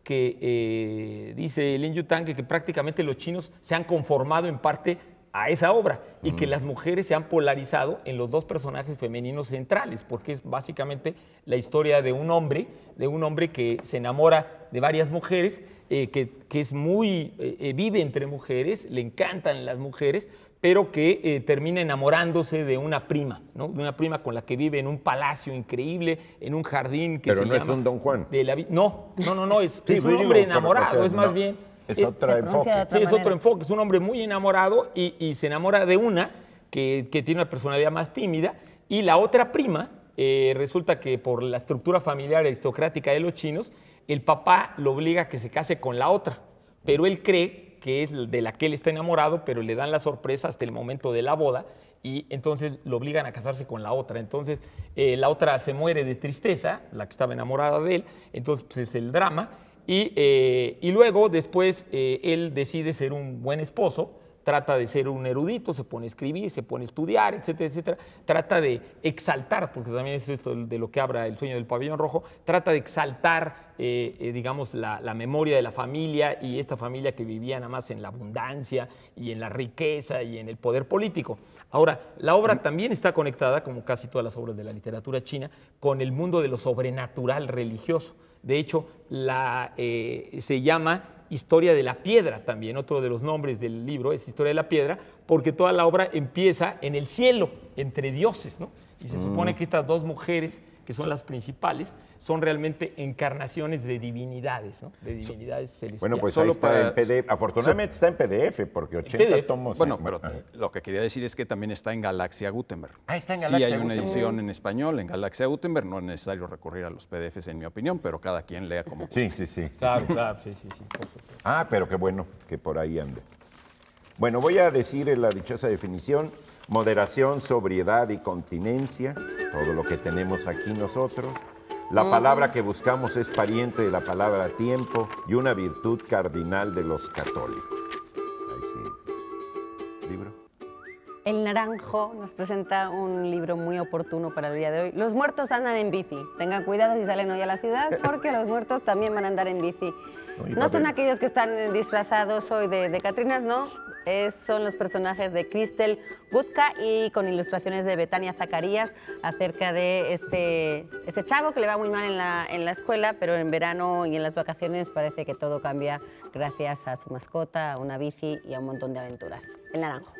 que dice Lin Yutang que prácticamente los chinos se han conformado en parte a esa obra y que las mujeres se han polarizado en los 2 personajes femeninos centrales, porque es básicamente la historia de un hombre que se enamora de varias mujeres, que es vive entre mujeres, le encantan las mujeres, pero que termina enamorándose de una prima, ¿no? De una prima con la que vive en un palacio increíble, en un jardín que pero se no llama... es un Don Juan. No, es Sí, un digo, hombre pero, enamorado, o sea, es más no, bien... es otro enfoque. Sí, es otro enfoque, es un hombre muy enamorado y se enamora de una que tiene una personalidad más tímida, y la otra prima, resulta que por la estructura familiar aristocrática de los chinos, el papá lo obliga a que se case con la otra, pero él cree que es de la que él está enamorado, pero le dan la sorpresa hasta el momento de la boda, y entonces lo obligan a casarse con la otra. Entonces la otra se muere de tristeza, la que estaba enamorada de él, entonces pues, es el drama. Y luego, después, él decide ser un buen esposo, trata de ser un erudito, se pone a escribir, se pone a estudiar, etcétera, etcétera. Trata de exaltar, porque también es esto de lo que habla El sueño del pabellón rojo, trata de exaltar, digamos, la memoria de la familia, y esta familia que vivía nada más en la abundancia y en la riqueza y en el poder político. Ahora, la obra también está conectada, como casi todas las obras de la literatura china, con el mundo de lo sobrenatural religioso. De hecho, se llama Historia de la Piedra también, otro de los nombres del libro es Historia de la Piedra, porque toda la obra empieza en el cielo, entre dioses, ¿no? Y se supone que estas 2 mujeres, que son las principales, son realmente encarnaciones de divinidades, ¿no? De divinidades celestiales. Bueno, pues ahí está en PDF. Afortunadamente está en PDF, porque 80 PDF. tomos. Bueno, pero lo que quería decir es que también está en Galaxia Gutenberg. Ah, está en Sí, Galaxia hay una Gutenberg. edición en español en Galaxia Gutenberg. No es necesario recurrir a los PDFs, en mi opinión, pero cada quien lea como Sí, sí, sí. Claro, sí, por supuesto. Ah, pero qué bueno que por ahí ande. Bueno, voy a decir la dichosa definición: moderación, sobriedad y continencia, todo lo que tenemos aquí nosotros. La palabra que buscamos es pariente de la palabra tiempo y una virtud cardinal de los católicos. Ahí sí. ¿Libro? El Naranjo nos presenta un libro muy oportuno para el día de hoy. Los muertos andan en bici. Tengan cuidado si salen hoy a la ciudad, porque los muertos también van a andar en bici. No son aquellos que están disfrazados hoy de Catrinas, no. Son los personajes de Cristel Budka, y con ilustraciones de Betania Zacarías acerca de este chavo que le va muy mal en la escuela, pero en verano y en las vacaciones parece que todo cambia gracias a su mascota, a una bici y a un montón de aventuras. El Naranjo.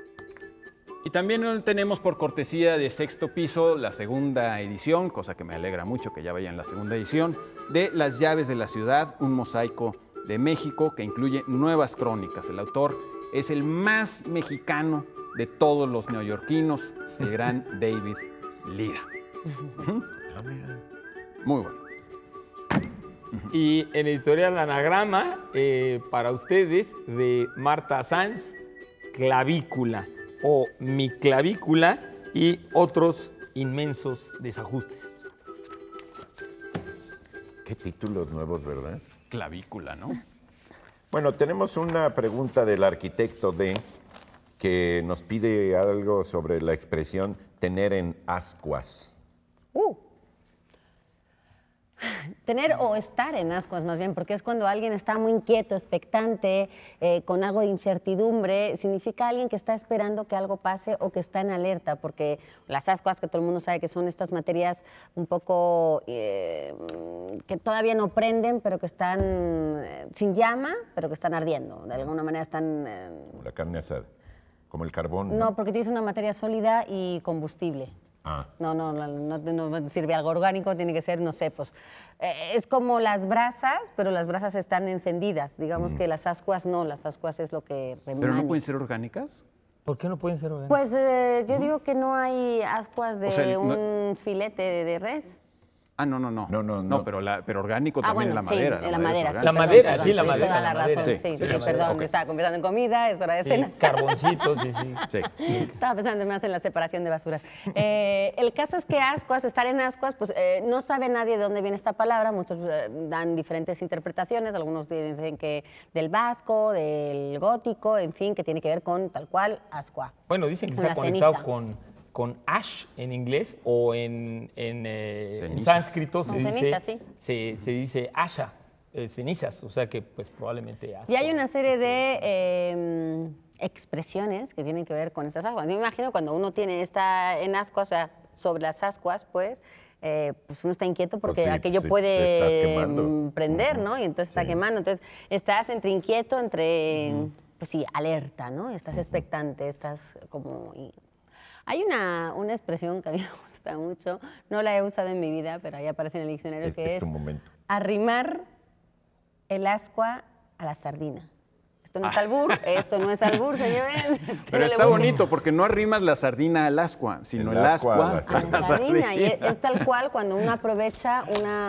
Y también tenemos por cortesía de Sexto Piso la segunda edición, cosa que me alegra mucho que ya vayan la segunda edición, de Las llaves de la ciudad, un mosaico de México que incluye nuevas crónicas. El autor es el más mexicano de todos los neoyorquinos, el gran David Lira. Muy bueno. Y en editorial Anagrama, para ustedes, de Marta Sanz, Clavícula o Mi clavícula y otros inmensos desajustes. Qué títulos nuevos, ¿verdad? Clavícula, ¿no? Bueno, tenemos una pregunta del arquitecto D, que nos pide algo sobre la expresión tener en ascuas. Tener o estar en ascuas más bien, porque es cuando alguien está muy inquieto, expectante, con algo de incertidumbre. Significa alguien que está esperando que algo pase o que está en alerta, porque las ascuas, que todo el mundo sabe que son estas materias un poco que todavía no prenden, pero que están sin llama, pero que están ardiendo. De alguna manera están... La carne asada. como el carbón. No, porque tienes una materia sólida y combustible. Ah. No sirve algo orgánico, tiene que ser, no sé, pues es como las brasas, pero las brasas están encendidas. Digamos que las ascuas no, las ascuas es lo que remane. ¿Pero no pueden ser orgánicas? ¿Por qué no pueden ser orgánicos? Pues yo digo que no hay ascuas de O sea, un filete de res. Ah, no. No. Pero orgánico también en la madera. Sí, en la madera, es sí. La orgánica. madera, perdón, sí, la tienes madera, toda la la madera. razón, Sí, sí, sí, la perdón, madera, ok. estaba pensando en comida, es hora de Sí, cena. carboncitos, sí. Sí. Estaba pensando más en la separación de basuras. El caso es que ascuas, estar en ascuas, pues no sabe nadie de dónde viene esta palabra, muchos dan diferentes interpretaciones, algunos dicen que del vasco, del gótico, en fin, que tiene que ver con tal cual ascua. Bueno, dicen que Con está la conectado ceniza. con ash en inglés o en Cenizas. sánscrito Con cenizas, sí. se dice asha, cenizas, o sea que pues probablemente ascua. Y hay una serie de expresiones que tienen que ver con estas ascuas. Yo me imagino cuando uno está en ascuas, o sea, sobre las ascuas, pues uno está inquieto porque Pues sí, aquello sí, te puede estás quemando. prender, ¿no? Y entonces está Sí. quemando. Entonces estás entre inquieto, entre, pues sí, alerta, ¿no? Estás expectante, estás como... Hay una expresión que a mí me gusta mucho, no la he usado en mi vida, pero ahí aparece en el diccionario, que Es es tu momento. arrimar el ascua a la sardina. Esto no es albur, señores. Pero está bonito porque no arrimas la sardina al ascua, sino el ascua A la sardina. Y es tal cual cuando uno aprovecha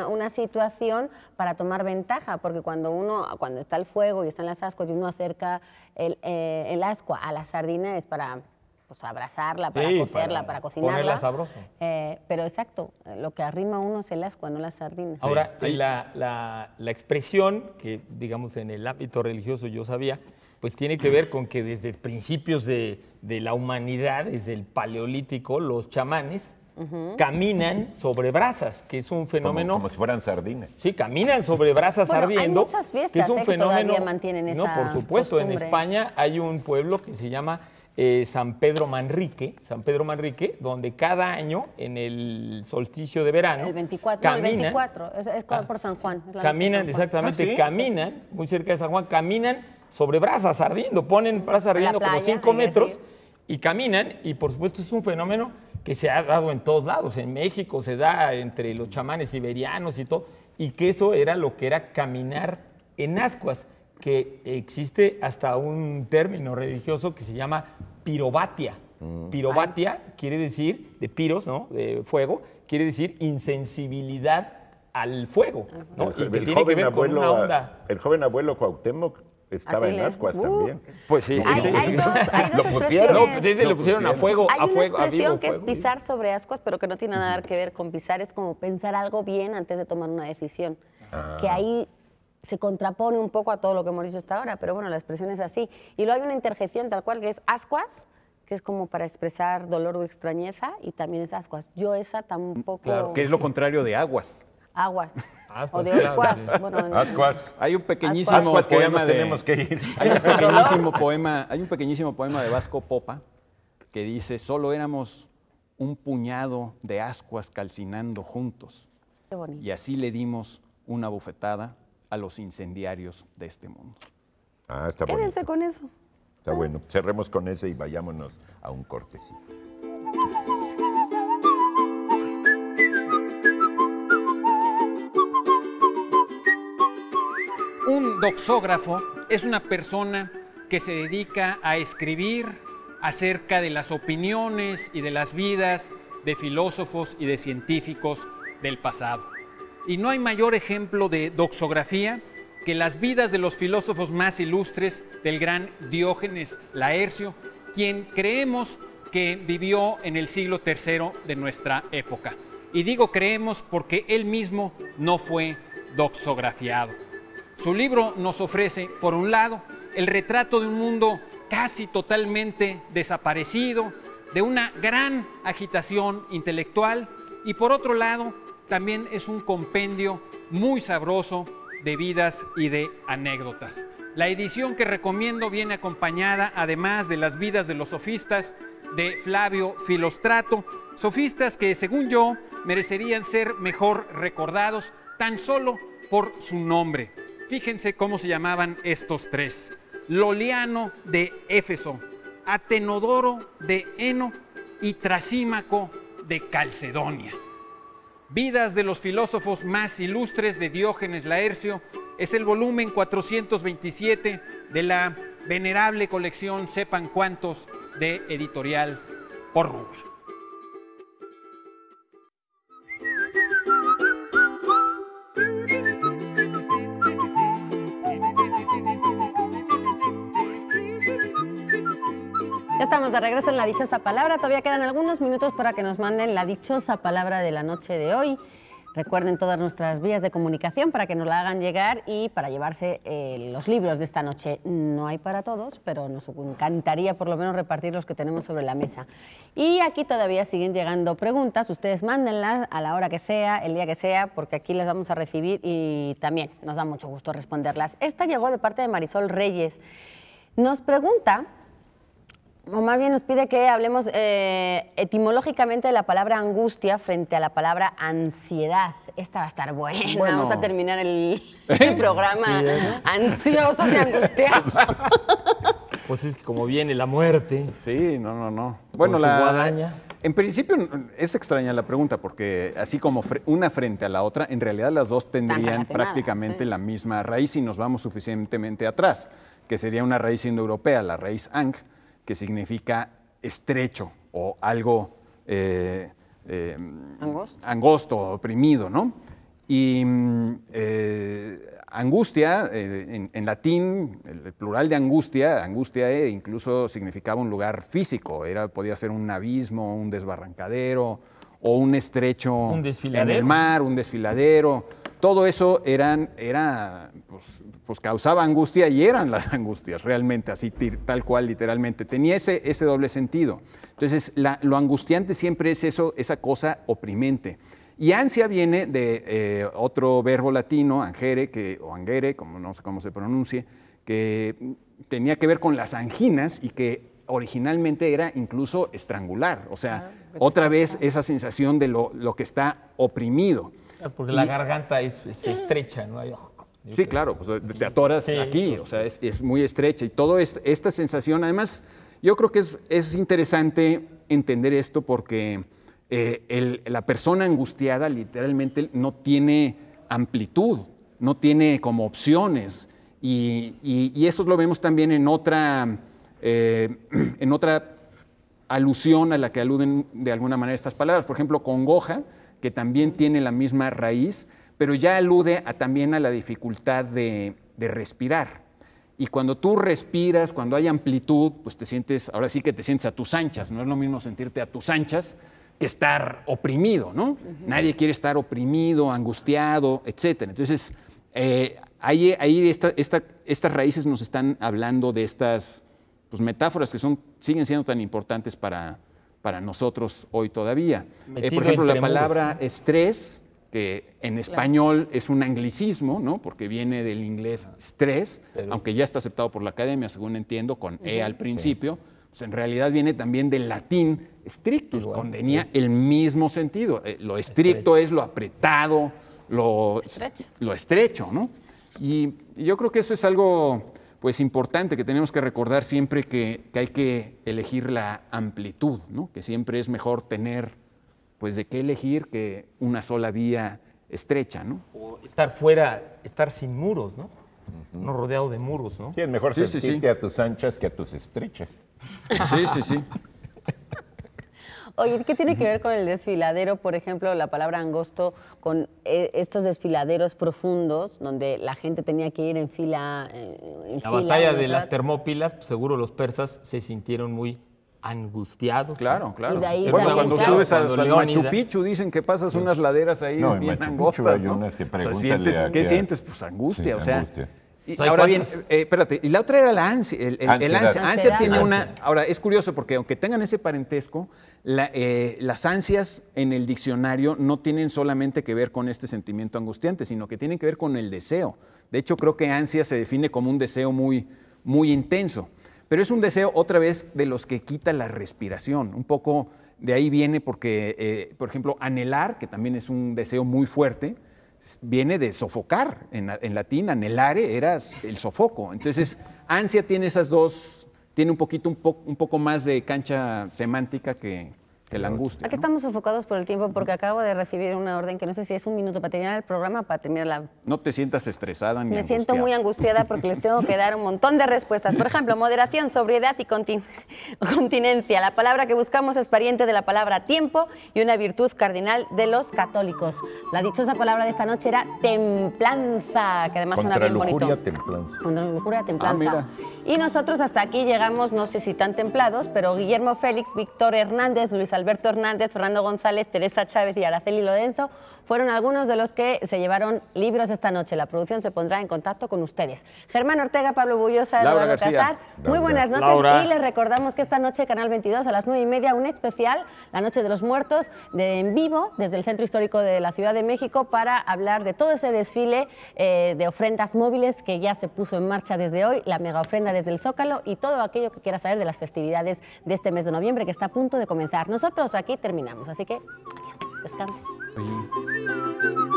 una situación para tomar ventaja, porque cuando está el fuego y están las ascuas y uno acerca el ascua a la sardina es para... pues abrazarla, para Sí, cocerla, para cocinarla. ponerla sabroso. Pero exacto, lo que arrima uno es el ascua, no la sardina. Ahora, ahí- la expresión que, digamos, en el ámbito religioso yo sabía, pues tiene que ver con que desde principios de la humanidad, desde el paleolítico, los chamanes caminan sobre brasas, que es un fenómeno... Como si fueran sardinas. Sí, caminan sobre brasas Bueno, hay ardiendo. muchas fiestas, que es un que fenómeno. todavía mantienen No, esa por supuesto. En costumbre. España hay un pueblo que se llama San Pedro Manrique, donde cada año en el solsticio de verano El 24, no, el caminan, 24, es por San Juan. es la noche de caminan, San Juan. exactamente, ¿Ah, sí? caminan muy cerca de San Juan, caminan sobre brasas ardiendo, ponen brasas ardiendo como playa, 5 hay que metros decir. y caminan, y por supuesto es un fenómeno que se ha dado en todos lados. En México se da entre los chamanes siberianos y todo, y que eso era lo que era caminar en ascuas, que existe hasta un término religioso que se llama pirobatia. Pirobatia quiere decir, de piros, ¿no? De fuego, quiere decir insensibilidad al fuego, ¿no? Y que tiene que ver con una onda. El joven abuelo Cuauhtémoc estaba Así en le- ascuas uh. también. Pues sí, Hay dos Lo pusieron. expresiones. No, pues ese lo pusieron a fuego, Hay a una fuego, a expresión vivo que es fuego. pisar sobre ascuas, pero que no tiene nada que ver con pisar, es como pensar algo bien antes de tomar una decisión. Que ahí se contrapone un poco a todo lo que hemos dicho hasta ahora, pero bueno, la expresión es así. Y luego hay una interjección tal cual que es ascuas, que es como para expresar dolor o extrañeza, y también es ascuas. Yo esa tampoco... Claro, que es lo contrario de aguas. Aguas. Ascuas, O de claro, oscuas. sí. Bueno, Ascuas. Hay un pequeñísimo Ascuas que ya poema nos de... tenemos que ir. Hay un pequeñísimo poema de Vasco Popa que dice: solo éramos un puñado de ascuas calcinando juntos, qué bonito. y así le dimos una bufetada a los incendiarios de este mundo. Ah, está bueno. Quédense con eso. Está bueno. Cerremos con ese y vayámonos a un cortecito. Un doxógrafo es una persona que se dedica a escribir acerca de las opiniones y de las vidas de filósofos y de científicos del pasado. Y no hay mayor ejemplo de doxografía que las vidas de los filósofos más ilustres del gran Diógenes Laercio, quien creemos que vivió en el siglo III de nuestra época. Y digo creemos porque él mismo no fue doxografiado. Su libro nos ofrece, por un lado, el retrato de un mundo casi totalmente desaparecido, de una gran agitación intelectual, y por otro lado, también es un compendio muy sabroso de vidas y de anécdotas. La edición que recomiendo viene acompañada, además de las vidas de los sofistas, de Flavio Filostrato, sofistas que, según yo, merecerían ser mejor recordados tan solo por su nombre. Fíjense cómo se llamaban estos tres: Loliano de Éfeso, Atenodoro de Eno y Trasímaco de Calcedonia. Vidas de los filósofos más ilustres de Diógenes Laercio es el volumen 427 de la venerable colección Sepan Cuántos de Editorial Porrúa. Ya estamos de regreso en La Dichosa Palabra. Todavía quedan algunos minutos para que nos manden la dichosa palabra de la noche de hoy. Recuerden todas nuestras vías de comunicación para que nos la hagan llegar y para llevarse los libros de esta noche. No hay para todos, pero nos encantaría por lo menos repartir los que tenemos sobre la mesa. Y aquí todavía siguen llegando preguntas. Ustedes mándenlas a la hora que sea, el día que sea, porque aquí las vamos a recibir y también nos da mucho gusto responderlas. Esta llegó de parte de Marisol Reyes. Nos pregunta, o más bien nos pide que hablemos etimológicamente de la palabra angustia frente a la palabra ansiedad. Esta va a estar buena. Bueno. Vamos a terminar el programa ansiosos y angustiados. Pues es que como viene la muerte. Sí, no. Bueno, su guadaña. En principio es extraña la pregunta porque así como una frente a la otra, en realidad las dos tendrían relacionadas, prácticamente sí. la misma raíz si nos vamos suficientemente atrás, que sería una raíz indoeuropea, la raíz ang, que significa estrecho o algo angosto, oprimido, ¿no? Y angustia, en latín, el plural de angustia, angustiae, incluso significaba un lugar físico, podía ser un abismo, un desbarrancadero o un estrecho en el mar, un desfiladero. Todo eso pues causaba angustia y eran las angustias realmente, así tal cual literalmente. Tenía ese doble sentido. Entonces, lo angustiante siempre es esa cosa oprimente. Y ansia viene de otro verbo latino, angere, o angere, como no sé cómo se pronuncie, que tenía que ver con las anginas y que originalmente era incluso estrangular. O sea, otra vez esa sensación de lo que está oprimido. Porque la garganta es estrecha, ¿no? Sí, claro, pues te atoras aquí, o sea, es muy estrecha. Y toda esta sensación, además, yo creo que es interesante entender esto porque la persona angustiada literalmente no tiene amplitud, no tiene como opciones. Y eso lo vemos también en otra alusión a la que aluden de alguna manera estas palabras. Por ejemplo, congoja, que también tiene la misma raíz, pero ya alude también a la dificultad de respirar. Y cuando tú respiras, cuando hay amplitud, pues ahora sí que te sientes a tus anchas. No es lo mismo sentirte a tus anchas que estar oprimido, ¿no? Nadie quiere estar oprimido, angustiado, etc. Entonces, ahí estas raíces nos están hablando de estas pues, metáforas que siguen siendo tan importantes para nosotros hoy todavía. Por ejemplo, la palabra estrés, que en español es un anglicismo, ¿no? Porque viene del inglés stress, aunque ya está aceptado por la academia, según entiendo, con al principio, pues en realidad viene también del latín strictus, tenía el mismo sentido. Lo estricto es lo apretado, lo estrecho, ¿no? Y yo creo que eso es algo pues importante que tenemos que recordar siempre que hay que elegir la amplitud, ¿no? Que siempre es mejor tener pues de qué elegir que una sola vía estrecha, ¿no? O estar fuera, estar sin muros, ¿no? No rodeado de muros, ¿no? Sí, es mejor sentirte a tus anchas que a tus estrechas. Sí. Oye, ¿qué tiene que ver con el desfiladero? Por ejemplo, la palabra angosto, con estos desfiladeros profundos, donde la gente tenía que ir en fila. La batalla de las Termópilas, pues, seguro los persas se sintieron muy angustiados. Claro. Y de ahí bueno, también, cuando subes hasta el Machu Picchu, dicen que pasas unas laderas ahí bien angostas, ¿no? ¿Qué sientes? Pues angustia, sí, angustia. Y ahora bien, espérate, y la otra era la ansia. Ansia tiene una. Ahora, es curioso porque aunque tengan ese parentesco, las ansias en el diccionario no tienen solamente que ver con este sentimiento angustiante, sino que tienen que ver con el deseo. De hecho, creo que ansia se define como un deseo muy, muy intenso. Pero es un deseo, otra vez, de los que quita la respiración. Un poco de ahí viene porque, por ejemplo, anhelar, que también es un deseo muy fuerte, viene de sofocar. En latín, anhelare era el sofoco. Entonces, ansia tiene esas dos tiene un poco más de cancha semántica que la angustia. Aquí ¿no? estamos sofocados por el tiempo porque acabo de recibir una orden que no sé si es un minuto para terminar el programa o para terminar la... No te sientas estresada ni Me angustiada. siento muy angustiada porque les tengo que dar un montón de respuestas. Por ejemplo, moderación, sobriedad y continencia. La palabra que buscamos es pariente de la palabra tiempo y una virtud cardinal de los católicos. La dichosa palabra de esta noche era templanza, que además suena Contra bien bonito. lujuria, templanza. Contra lujuria, templanza. mira. Y nosotros hasta aquí llegamos, no sé si tan templados, pero Guillermo Félix, Víctor Hernández, Luis Alberto Hernández, Fernando González, Teresa Chávez y Araceli Lorenzo fueron algunos de los que se llevaron libros esta noche. La producción se pondrá en contacto con ustedes. Germán Ortega, Pablo Bullosa, Laura Eduardo García. Casar, muy buenas noches. Laura. Y les recordamos que esta noche, Canal 22, a las 9:30, un especial, la Noche de los Muertos, en vivo, desde el Centro Histórico de la Ciudad de México, para hablar de todo ese desfile de ofrendas móviles que ya se puso en marcha desde hoy, la mega ofrenda desde el Zócalo y todo aquello que quieras saber de las festividades de este mes de noviembre que está a punto de comenzar. Nosotros aquí terminamos, así que adiós, descansen. Oye,